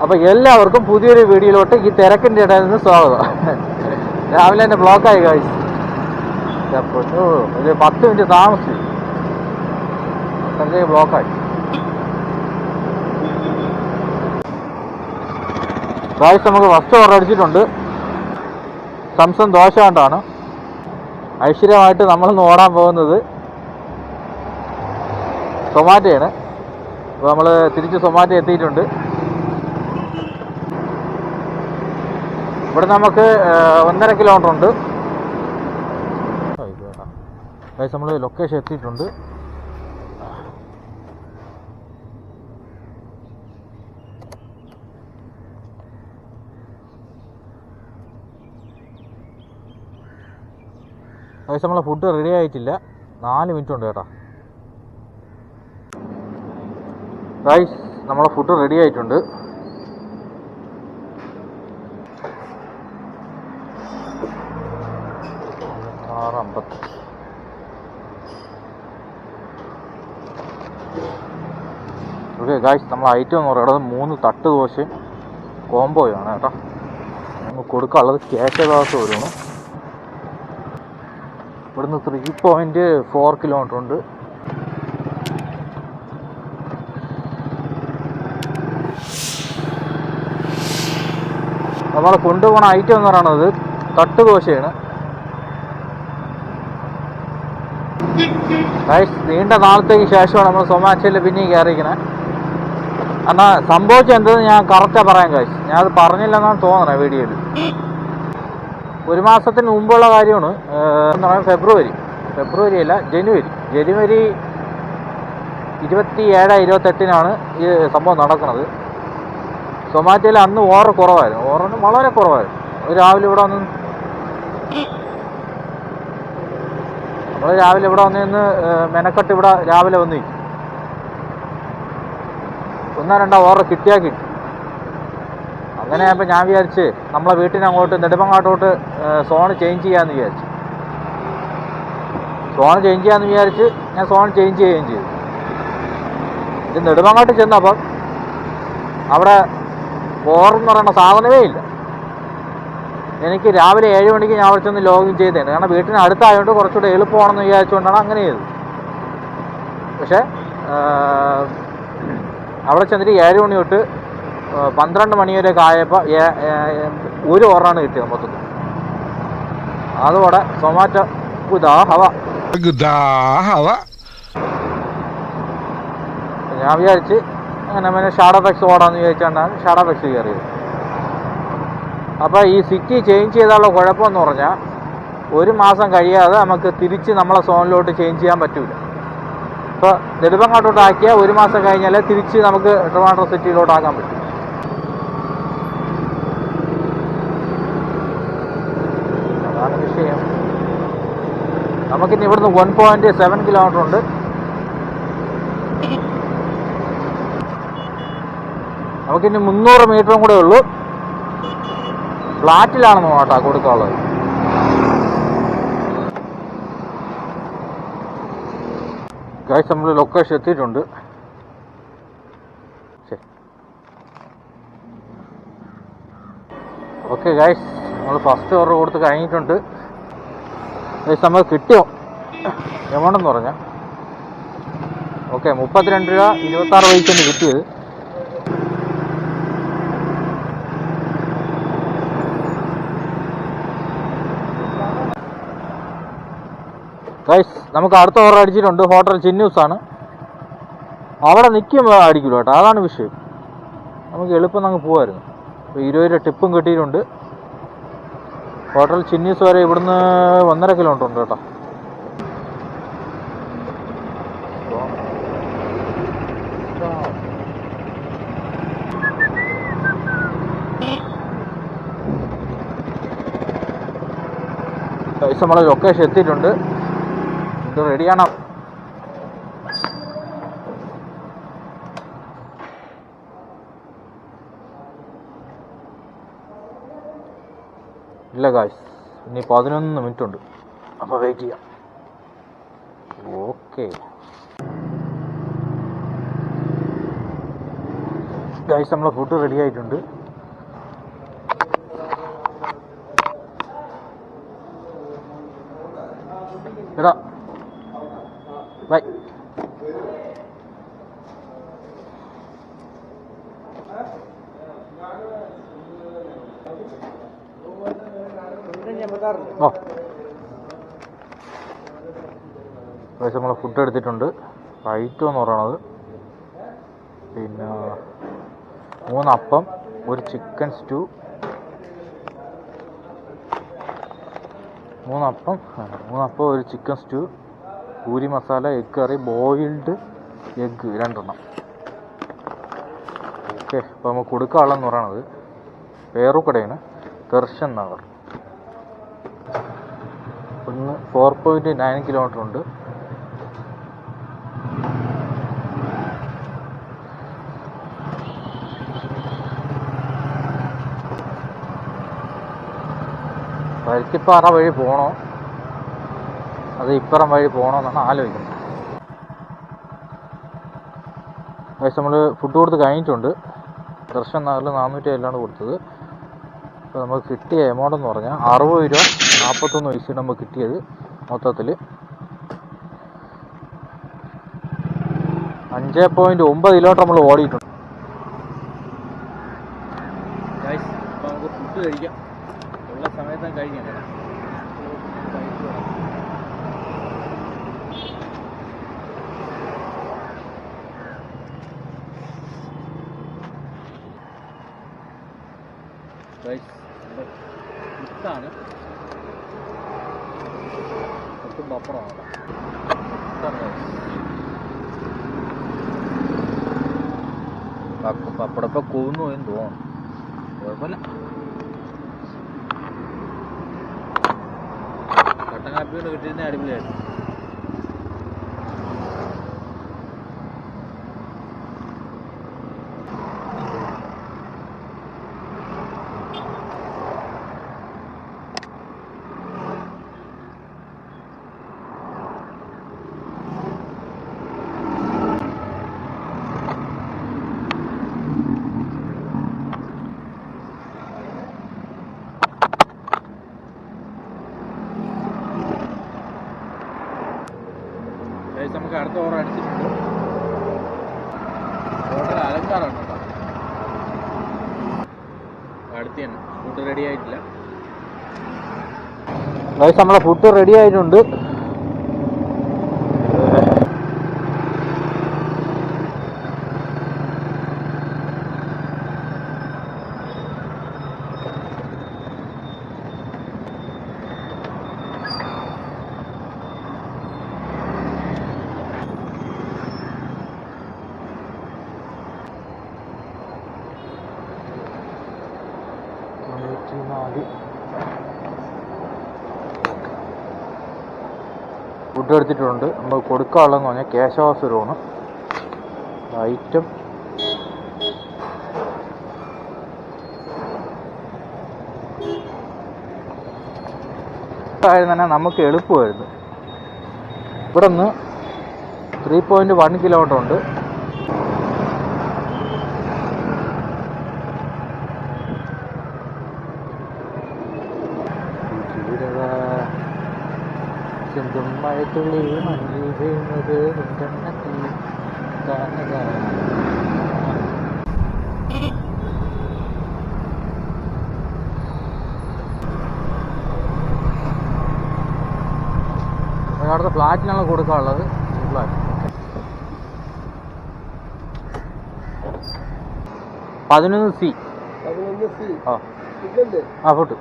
അപ്പോൾ എല്ലാവർക്കും പുതിയൊരു വീഡിയോയിലോട്ട് ഈ തിരക്കിൻ്റെ ഇടയിൽ നിന്ന് സ്വാഗതം. രാവിലെ തന്നെ ബ്ലോക്കായി ഗൈസ്. ഒരു 10 മിനിറ്റ് താമസിച്ചു, അത്രയ്ക്ക് ബ്ലോക്കായി ഗൈസ്. നമുക്ക് ഫസ്റ്റ് ഓർഡർ അടിച്ചിട്ടുണ്ട്. സംസം ദോശ കൊണ്ടാണ് ഐശ്വര്യമായിട്ട് നമ്മളിന്ന് ഓടാൻ പോകുന്നത്. സൊമാറ്റോയാണ്. അപ്പോൾ നമ്മൾ തിരിച്ച് സൊമാറ്റോ എത്തിയിട്ടുണ്ട്. ഇവിടെ നമുക്ക് 1.5 കിലോമീറ്റർ ഉണ്ട്. നമ്മൾ ലൊക്കേഷൻ എത്തിയിട്ടുണ്ട്. നമ്മളെ ഫുഡ് റെഡി ആയിട്ടില്ല. 4 മിനിറ്റ് ഉണ്ട് കേട്ടോ ഗൈസ്. നമ്മളെ ഫുഡ് റെഡി ആയിട്ടുണ്ട്. ഓക്കെ ഗൈസ്, നമ്മൾ ഐറ്റം എന്ന് പറയുന്നത് 3 തട്ട് ദോശയും കോംബോയാണ് കേട്ടോ. നമുക്ക് കൊടുക്കാനുള്ളത് കേശദാസ് വരുന്നു. ഇവിടുന്ന് 3.4 കിലോമീറ്റർ ഉണ്ട്. നമ്മൾ കൊണ്ടുപോകുന്ന ഐറ്റം എന്ന് പറയുന്നത് തട്ട് ദോശയാണ് ഗൈസ്. നീണ്ട നാളത്തേക്ക് ശേഷമാണ് നമ്മൾ സൊമാറ്റോയിൽ പിന്നെയും കയറിയിരിക്കുന്നത്. എന്നാൽ സംഭവിച്ചത് എന്തെന്ന് ഞാൻ കറക്റ്റാണ് പറയാം ഗൈസ്. ഞാനത് പറഞ്ഞില്ലെന്നാണ് തോന്നണേ വീഡിയോയിൽ. 1 മാസത്തിന് മുമ്പുള്ള കാര്യമാണ്. എന്ന് പറയുന്നത് ഫെബ്രുവരി അല്ല, ജനുവരി 27-28 ഈ സംഭവം നടക്കുന്നത്. സൊമാറ്റോയിൽ അന്ന് ഓർഡർ കുറവായിരുന്നു. ഓർഡറിന് വളരെ കുറവായിരുന്നു. രാവിലെ ഇവിടെ വന്ന് നിന്ന് മെനക്കെട്ട് ഇവിടെ രാവിലെ വന്ന് 1-2 ഓർഡർ കിട്ടിയാൽ കിട്ടി. അങ്ങനെ ആയപ്പോൾ ഞാൻ വിചാരിച്ച് നമ്മളെ വീട്ടിന് അങ്ങോട്ട് നെടുമങ്ങാട്ടോട്ട് സോൺ ചേഞ്ച് ചെയ്യാമെന്ന് വിചാരിച്ചു. ഞാൻ സോൺ ചേഞ്ച് ചെയ്യുകയും ചെയ്തു. ഇത് നെടുമങ്ങാട്ട് ചെന്നപ്പം അവിടെ ഓർഡർ പറയുന്ന സാധനമേ ഇല്ല. എനിക്ക് രാവിലെ 7 മണിക്ക് ഞാൻ അവിടെ ചെന്ന് ലോഗിൻ ചെയ്തേനെ. കാരണം വീട്ടിന് അടുത്തായതുകൊണ്ട് കുറച്ചുകൂടെ എളുപ്പമാണെന്ന് വിചാരിച്ചുകൊണ്ടാണ് അങ്ങനെ ചെയ്തത്. പക്ഷേ അവിടെ ചെന്നിട്ട് 7 മണി തൊട്ട് 12 മണി വരെയൊക്കെ ആയപ്പോൾ 1 ഓർഡറാണ് കിട്ടിയത് മൊത്തത്തിൽ. അതോടെ സൊമാറ്റോ ഞാൻ വിചാരിച്ച് അങ്ങനെ ഷാഡോ ഫെക്സ് ഓടാന്ന് വിചാരിച്ചാണ് ഷാഡോ ഫെക്സ് കയറിയത്. അപ്പോൾ ഈ സിറ്റി ചേഞ്ച് ചെയ്താലുള്ള കുഴപ്പമെന്ന് പറഞ്ഞാൽ 1 മാസം കഴിയാതെ നമുക്ക് തിരിച്ച് നമ്മളെ സോണിലോട്ട് ചേഞ്ച് ചെയ്യാൻ പറ്റില്ല. ഇപ്പോൾ നെടുമങ്ങാട്ടോട്ട് ആക്കിയാൽ 1 മാസം കഴിഞ്ഞാൽ തിരിച്ച് നമുക്ക് ട്രിവാൻഡ്രം സിറ്റിയിലോട്ട് ആക്കാൻ പറ്റും. അതാണ് വിഷയം. നമുക്കിനി ഇവിടുന്ന് 1.7 കിലോമീറ്റർ ഉണ്ട്. നമുക്കിനി 300 മീറ്ററും കൂടെ ഉള്ളൂ. ഫ്ലാറ്റിലാണെന്ന് കേട്ടോ കൊടുക്കാനുള്ളത്. ഗൈസ്, നമ്മൾ ലൊക്കേഷൻ എത്തിയിട്ടുണ്ട്. ഓക്കെ ഗൈസ്, നമ്മൾ ഫസ്റ്റ് ഓർഡർ കൊടുത്ത് കഴിഞ്ഞിട്ടുണ്ട്. ഗൈസ്, നമ്മൾ കിട്ടിയോ എമൗണ്ട് എന്ന് പറഞ്ഞാൽ ഓക്കെ 32 രൂപ 26 പൈസയാണ് കിട്ടിയത്. ഗൈസ്, നമുക്ക് അടുത്ത ഓർഡർ അടിച്ചിട്ടുണ്ട്. ഹോട്ടൽ ചിന്നൂസാണ്. അവിടെ നിൽക്കുമ്പോൾ അടിക്കില്ല കേട്ടോ, അതാണ് വിഷയം. നമുക്ക് എളുപ്പം നമുക്ക് പോകുമായിരുന്നു. അപ്പോൾ 20 രൂപ ടിപ്പും കിട്ടിയിട്ടുണ്ട്. ഹോട്ടൽ ചിന്നൂസ് വരെ ഇവിടുന്ന് 1.5 കിലോമീറ്റർ ഉണ്ട് കേട്ടോ. ഗൈസ്, നമ്മളെ ലൊക്കേഷൻ എത്തിയിട്ടുണ്ട്. ഇത് റെഡിയാണ്. ഇല്ല ഗായ്സ്, ഇനി 11 മിനിറ്റ് ഉണ്ട്. അപ്പോൾ വെയിറ്റ് ചെയ്യാം. ഓക്കെ ഗൈസ് നമ്മളെ ഫുഡ് റെഡി ആയിട്ടുണ്ട്. എടാ ബൈ. ഓ ഗൈസ് നമ്മളെ ഫുഡ് എടുത്തിട്ടുണ്ട്. ഐറ്റം എന്ന് പറയണത് പിന്നെ 3 അപ്പം, ഒരു ചിക്കൻ സ്റ്റൂ, 3 അപ്പം, ഒരു chicken stew, puri masala, egg കറി, ബോയിൽഡ് എഗ് 2 എണ്ണം. ഓക്കെ, അപ്പോൾ നമുക്ക് കൊടുക്കാനുള്ളതെന്ന് പറയണത് പേറുക്കടയാണ്, ദർശൻ നഗർ. ഇന്ന് 4.9 കിലോമീറ്റർ ഉണ്ട്. പരുത്തിപ്പാറ വഴി പോകണോ അത് ഇപ്പുറം വഴി പോകണോ എന്നാണ് ആലോചിക്കുന്നത്. പക്ഷേ നമ്മൾ ഫുഡ് കൊടുത്ത് കഴിഞ്ഞിട്ടുണ്ട്. ദർശൻ നഗറിൽ 407 കൊടുത്തത്. അപ്പോൾ നമുക്ക് കിട്ടിയ എമൗണ്ട് എന്ന് പറഞ്ഞാൽ 60 രൂപ 41 പൈസ നമുക്ക് കിട്ടിയത്. മൊത്തത്തിൽ 5.9 കിലോമീറ്റർ നമ്മൾ ഓടിയിട്ടുണ്ട്. അപ്പോൾ നമുക്ക് ഫുഡ് കഴിക്കാം. ഉള്ള സമയത്ത് കഴിക്കാം. ഇതാണ് ഒട്ടും പപ്പടമാണ്. പപ്പടപ്പം കൊന്നു പോയെന്ന് തോന്നുന്നു. കുഴപ്പമില്ല. കട്ടൻ കാപ്പി കൊണ്ട് കിട്ടിയിരുന്ന അടിപൊളിയായിരുന്നു. നമുക്ക് അടുത്ത ഓർഡർ അടിച്ചിട്ടുണ്ട്. ഓർഡർ അലങ്കാറാണ് കേട്ടോ. അടുത്ത് തന്നെ ഫുഡ് റെഡി ആയിട്ടില്ല. നമ്മളെ ഫുഡ് റെഡി ആയിട്ടുണ്ട്. ഫുഡ് എടുത്തിട്ടുണ്ട്. നമ്മൾ കൊടുക്കാനുള്ളതെന്ന് പറഞ്ഞാൽ കേശവാസുരമാണ് ഐറ്റം. തന്നെ നമുക്ക് എളുപ്പമായിരുന്നു. ഇവിടെ നിന്ന് 3.1 കിലോമീറ്റർ ഉണ്ട്. ചെന്തും മഴത്തുള്ളി മഞ്ഞിൽ വീഴുന്നത് നിന്നെണ്ണത്തിൽ അടുത്ത ഫ്ലാറ്റിനാണ് കൊടുക്കാനുള്ളത്. Flat 11C. ആ ഫുഡ്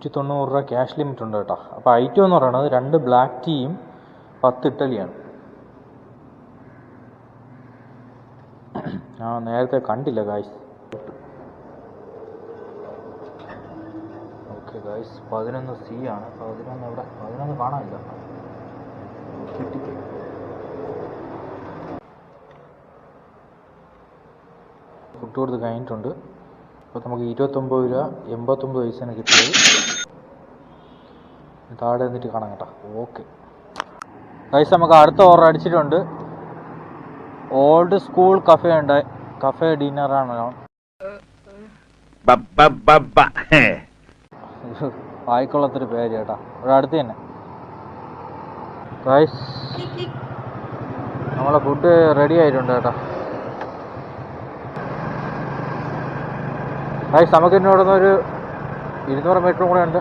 $190 ക്യാഷ് ലിമിറ്റ് ഉണ്ട് കേട്ടോ. അപ്പോൾ ഐറ്റം എന്ന് പറയുന്നത് 2 ബ്ലാക്ക് ടീയും 10 ഇഡ്ഡലിയാണ്. ഞാൻ നേരത്തെ കണ്ടില്ല ഗായ്സ്. ഓക്കെ ഗായ്സ്, 11C ആണ്. 11 എവിടെ? 11 കാണാനില്ല. കിട്ടി. ഫുഡ് കൊടുത്ത് കഴിഞ്ഞിട്ടുണ്ട്. അപ്പോൾ നമുക്ക് 29 രൂപ 89 പൈസയാണ് കിട്ടിയത്. താഴെ എന്നിട്ട് കാണാം കേട്ടോ. ഓക്കെ ഗൈസ്, നമുക്ക് അടുത്ത ഓർഡർ അടിച്ചിട്ടുണ്ട്. ഓൾഡ് സ്കൂൾ കഫേ ഉണ്ട്. കഫേ ഡിന്നറാണ്. വായിക്കൊള്ളത്തൊരു പേര് കേട്ടോ. ഇവിടെ അടുത്ത് തന്നെ ഗൈസ് നമ്മളെ ഫുഡ് റെഡി ആയിട്ടുണ്ട് കേട്ടോ. ഗൈസ് നമുക്ക് ഇന്നോടൊന്ന് ഒരു 200 മീറ്ററും കൂടെ ഉണ്ട്.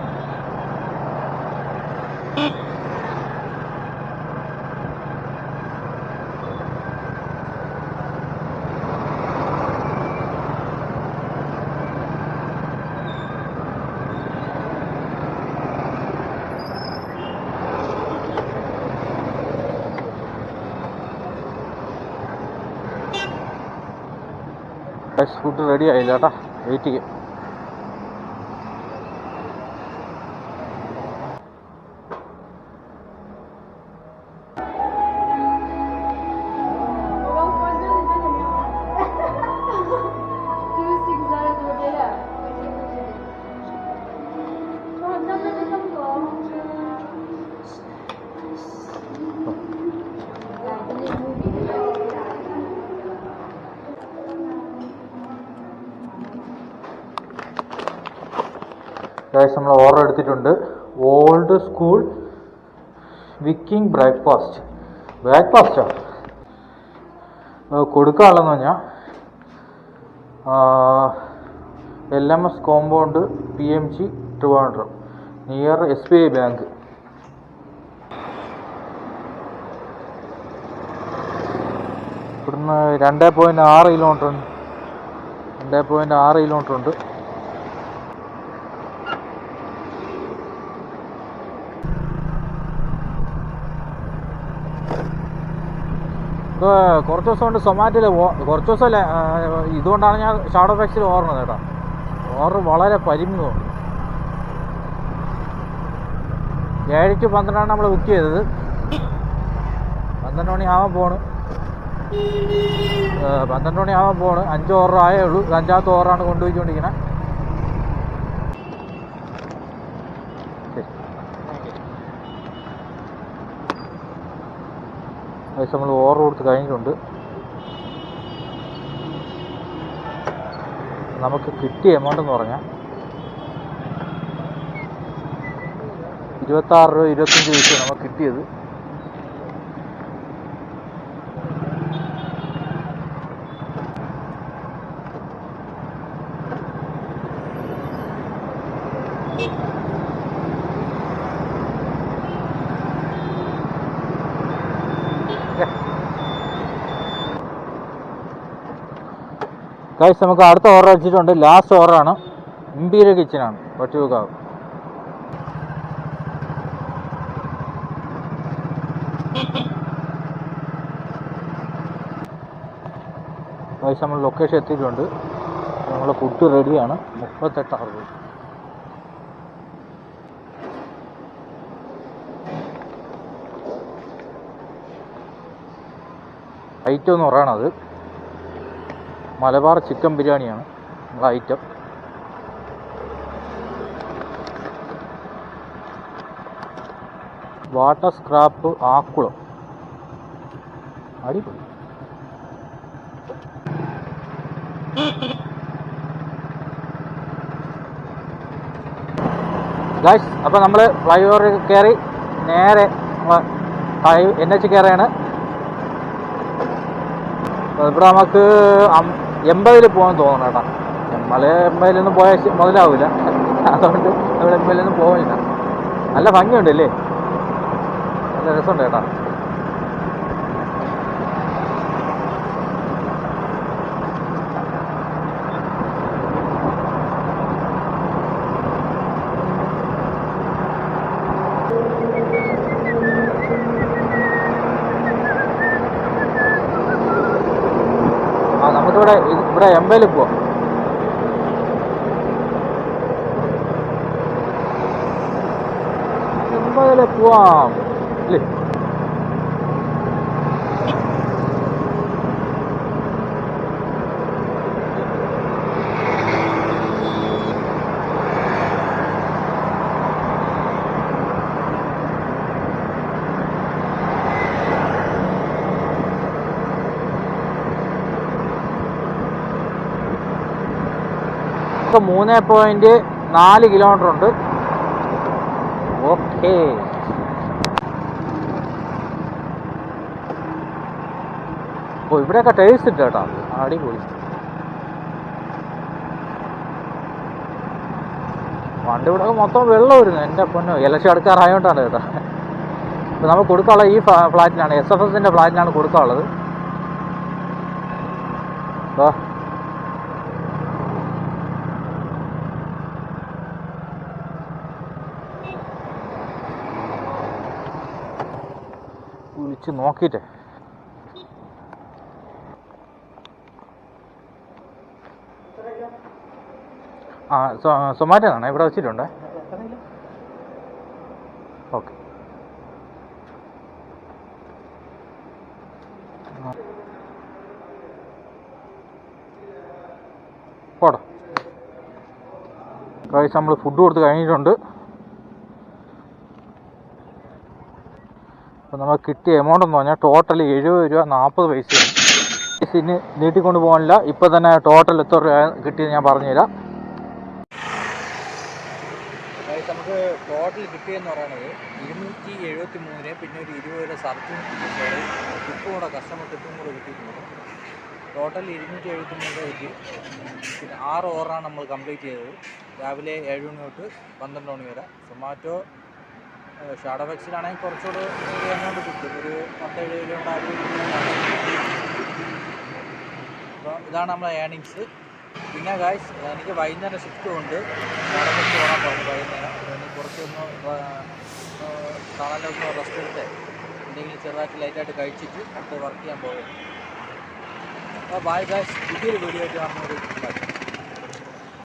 ഫുഡ് റെഡി ആയില്ല കേട്ടോ, വെയിറ്റ് ചെയ്യും. ഗൈസ് നമ്മൾ ഓർഡർ എടുത്തിട്ടുണ്ട്. ഓൾഡ് സ്കൂൾ വിക്കിംഗ് ബ്രേക്ക്ഫാസ്റ്റോ കൊടുക്കാനുള്ളതെന്ന് പറഞ്ഞാൽ LMS compound PMG Trivandrum near SBI bank. ഇവിടുന്ന് 2.6 കിലോമീറ്റർ ഉണ്ട്. 2.6 കിലോമീറ്റർ ഉണ്ട്. കുറച്ച് ദിവസം കൊണ്ട് സൊമാറ്റോയിൽ കുറച്ച് ദിവസമല്ലേ, ഇതുകൊണ്ടാണ് ഞാൻ ഷാഡോ ഫാക്സിൽ ഓർണത് കേട്ടോ. ഓർഡർ വളരെ പരിമിതമാണ്. 7 to 12 നമ്മൾ ബുക്ക് ചെയ്തത്. 12 മണിയാവാൻ പോണ്. 5 ഓർഡർ ആയേ ഉള്ളൂ. 5ാമത്തെ ഓർഡറാണ് കൊണ്ടുപോയിക്കൊണ്ടിരിക്കുന്നത്. നമ്മൾ ഓർഡർ കൊടുത്ത് കഴിഞ്ഞിട്ടുണ്ട്. നമുക്ക് കിട്ടിയ എമൗണ്ട് എന്ന് പറഞ്ഞാൽ 26 രൂപ 25 പൈസ നമുക്ക് കിട്ടിയത്. ഗൈസ് നമുക്ക് അടുത്ത ഓർഡർ വെച്ചിട്ടുണ്ട്. ലാസ്റ്റ് ഓർഡറാണ്. ഇമ്പീരിയൽ കിച്ചനാണ്, വട്ടിയൂർക്കാവ്. ഗൈസ് നമ്മൾ ലൊക്കേഷൻ എത്തിയിട്ടുണ്ട്. നമ്മളെ ഫുഡ് റെഡിയാണ്. 38 രൂപ. ഐറ്റം എന്ന് പറയണത് മലബാർ ചിക്കൻ ബിരിയാണിയാണ് നമ്മളെ ഐറ്റം. Water scrap Akkulam. അടിപൊളി. ഗൈസ് അപ്പോൾ നമ്മൾ ഫ്ലൈ ഓവർ കയറി നേരെ NH കയറിയാണ്. ഇവിടെ നമുക്ക് 80 പോകാൻ തോന്നണം കേട്ടോ. 80 പോയാൽ മുതലാവില്ല. അതുകൊണ്ട് നമ്മൾ 80 പോകുന്നില്ല. നല്ല ഭംഗിയുണ്ടല്ലേ, നല്ല രസമുണ്ട് കേട്ടോ. ഇവിടെ 80 പോവാം. പോവാം അല്ലേ? 3.4 കിലോമീറ്റർ ഉണ്ട്. ഓക്കെ, ഓ ഇവിടെയൊക്കെ ടേസ്റ്റ് ഇട്ട് കേട്ടോ, അടിപൊളി. പണ്ട് ഇവിടെ മൊത്തം വെള്ളം വരുന്നു, എൻ്റെ പൊന്നോ. ഇലക്ഷൻ എടുക്കാറായോണ്ടാണ് കേട്ടോ. ഇപ്പോൾ നമുക്ക് കൊടുക്കാനുള്ളത് ഈ ഫ്ലാറ്റിനാണ്, SFSൻ്റെ ഫ്ലാറ്റിനാണ് കൊടുക്കാനുള്ളത്. അപ്പോൾ വിളിച്ച് നോക്കിയിട്ട് സൊമാറ്റോ ആണ് ഇവിടെ വെച്ചിട്ടുണ്ട്. ഓക്കെ, പോടാ കഴിച്ച് നമ്മൾ ഫുഡ് കൊടുത്ത് കഴിഞ്ഞിട്ടുണ്ട്. അപ്പോൾ നമുക്ക് കിട്ടിയ എമൗണ്ട് എന്ന് പറഞ്ഞാൽ ടോട്ടൽ 70 രൂപ 40 പൈസയാണ്. ഇനി നീട്ടിക്കൊണ്ട് പോകാനില്ല, ഇപ്പോൾ തന്നെ ടോട്ടൽ എത്ര രൂപ കിട്ടിയെന്ന് ഞാൻ പറഞ്ഞുതരാം. നമുക്ക് ടോട്ടൽ കിട്ടിയെന്ന് പറയുന്നത് 273, പിന്നെ ഒരു 20 രൂപ സർച്ചിങ് ടിപ്പും കൂടെ, കസ്റ്റമർ ടിപ്പും കൂടെ കിട്ടിയിട്ടുണ്ട്. ടോട്ടൽ 273 രൂപ കിട്ടി. പിന്നെ 6 ഓവറാണ് നമ്മൾ കംപ്ലീറ്റ് ചെയ്തത്. രാവിലെ 7 മണി തൊട്ട് 12 മണി വരെ. സൊമാറ്റോ ഷാഡോഫെക്സിലാണെങ്കിൽ കുറച്ചുകൂടെ ഒരു എമൗണ്ട് കിട്ടും, ഒരു 10-70 രൂപ അപ്പോൾ ഇതാണ് നമ്മളെ ഏണിങ്സ്. പിന്നെ ഗായ്സ്, എനിക്ക് വൈകുന്നേരം ഷിഫ്റ്റ് കൊണ്ട് ഷാഡോഫെക്സ് ഓടാൻ പറഞ്ഞു വൈകുന്നേരം. എനിക്ക് കുറച്ചൊന്ന് കാണാനൊന്ന് റെസ്റ്റ് എടുത്ത് എന്തെങ്കിലും ചെറുതായിട്ട് ലൈറ്റായിട്ട് കഴിച്ചിട്ട് അടുത്ത് വർക്ക് ചെയ്യാൻ പോകും. അപ്പോൾ ബൈ ഗായ്സ്, പുതിയൊരു വീഡിയോ ആയിട്ട് കാണുന്നത്.